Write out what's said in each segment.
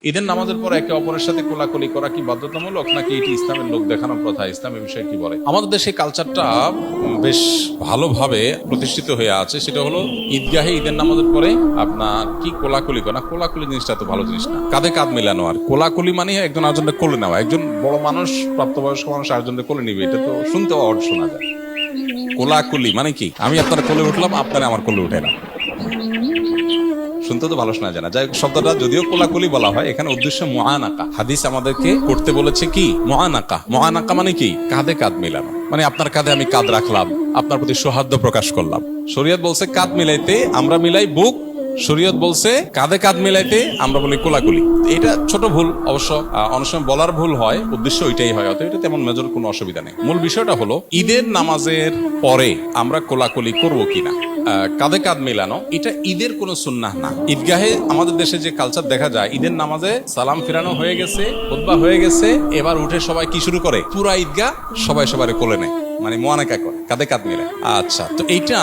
ঈদের নামাজের পর একে অপরের সাথে কোলাকুলি করা কি বাধ্যতামূলক নাকি এটি ইসলামের লোক দেখানোর প্রথা? ইসলামের বিষয়ে কি বলে? আমাদের দেশে কালচারটা বেশ ভালোভাবে প্রতিষ্ঠিত হয়ে আছে। সেটা হলো ঈদগাহে ঈদের নামাজের পরে আপনার কি কোলাকুলি করা। কোলাকুলি জিনিসটা তো ভালো জিনিস না, কাঁধে কাঁধ মেলানো। আর কোলাকুলি মানে একজন আরেকজনকে কোলে নেওয়া। একজন বড় মানুষ, প্রাপ্তবয়স্ক মানুষ আরেকজনকে কোলে নিবে, এটা তো শুনতেও অড শোনা যায়। কোলাকুলি মানে কি? আমি আপনার কোলে উঠলাম, আপনারা আমার কোলে উঠে না, শুনতে তো ভালো শোনা যায় না। যাই হোক, শব্দটা যদিও কোলাকুলি বলা হয়, এখানে উদ্দেশ্য মুআনাকা। হাদিস আমাদেরকে করতে বলেছে কি? মুআনাকা। মুআনাকা মানে কি? কাঁধে কাঁধ মিলানো। মানে আপনার কাঁধে আমি কাঁধ রাখলাম, আপনার প্রতি সৌহার্দ্য প্রকাশ করলাম। শরীয়ত বলছে কাঁধ মিলাইতে, আমরা মিলাই বুক। শরীয়ত বলছে কাঁধে কাঁধ মিলাইতে, আমরা বলি কোলাকুলি। এটা ছোট ভুল অবশ্য, অনেক সময় বলার ভুল হয়, উদ্দেশ্য ওইটাই হয়। অত এটা তেমন মেজর কোনো অসুবিধা নেই। মূল বিষয়টা হলো ঈদের নামাজের পরে আমরা কোলাকুলি করব কিনা, কাঁধে কাঁধ মেলানো, এটা ঈদের কোনো সুন্নাহ না। ঈদগাহে আমাদের দেশে যে কালচার দেখা যায়, ঈদের নামাজে সালাম ফিরানো হয়ে গেছে, খুতবা হয়ে গেছে, এবার উঠে সবাই কি শুরু করে? পুরা ঈদগাহ সবাই সবারে কোলে নেয়, মানে মুআনাকা করে, কাঁধে কাঁধ মিলে। আচ্ছা, তো এইটা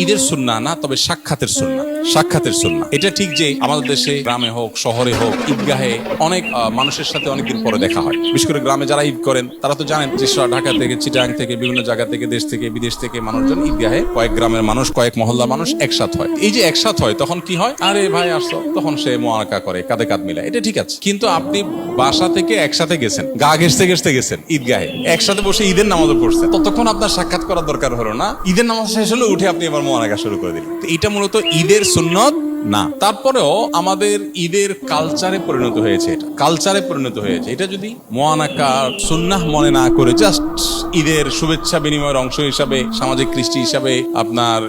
ঈদের সুন্নাহ না, তবে সাক্ষাতের সুন্নাহ। সাক্ষাতের সুন্নাহ এটা ঠিক যে আমাদের দেশে গ্রামে হোক শহরে হোক ঈদগাহে অনেক মানুষের সাথে অনেকদিন পরে দেখা হয়। বিশেষ করে গ্রামে যারা ঈদ করেন তারা তো জানেন যে ঢাকা থেকে, চিটাগাং থেকে, বিভিন্ন জায়গা থেকে, দেশ থেকে, বিদেশ থেকে মানুষজন ঈদগাহে, কয়েক গ্রামের মানুষ, কয়েক মহল্লা মানুষ একসাথ হয়। এই যে একসাথ হয়, তখন কি হয়? আরে ভাই আসছো, তখন সে মুআনাকা করে, কাঁধে কাঁধ মিলায়, এটা ঠিক আছে। কিন্তু আপনি বাসা থেকে একসাথে গেছেন, গা ঘেঁষতে ঘেঁষতে গেছেন ঈদগাহে, একসাথে বসে ঈদের নামাজও পড়ছেন, ততক্ষণ আপনার সাক্ষাৎ করার দরকার হলো না। ঈদের নামাজ শেষ হলে উঠে আপনি এবার মুআনাকা শুরু করে দিলেন। এটা মূলত ঈদের সুন্নত না। তারপরেও আমাদের ঈদের কালচারে পরিণত হয়েছে, এটা কালচারে পরিণত হয়েছে। এটা যদি মুআনাকা সুন্নাহ মনে না করে জাস্ট ঈদের শুভেচ্ছা বিনিময়ের অংশ হিসাবে, সামাজিক কৃষ্টি হিসাবে, আপনার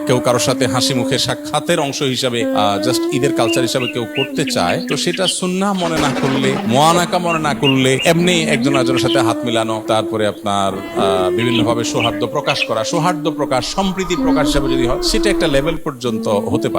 কেউ কারোর সাথে হাসি মুখে সাক্ষাতের অংশ হিসাবে, জাস্ট ঈদের কালচার হিসাবে কেউ করতে চায়, তো সেটা সুন্নাহ মনে না করলে, মুআনাকা মনে না করলে, এমনি একজন আরেকজনের সাথে হাত মিলানো, তারপরে আপনার বিভিন্ন ভাবে সৌহার্দ্য প্রকাশ করা, সৌহার্দ্য প্রকাশ, সম্প্রীতি প্রকাশ হিসাবে যদি হয়, সেটা একটা লেভেল পর্যন্ত হতে পারে।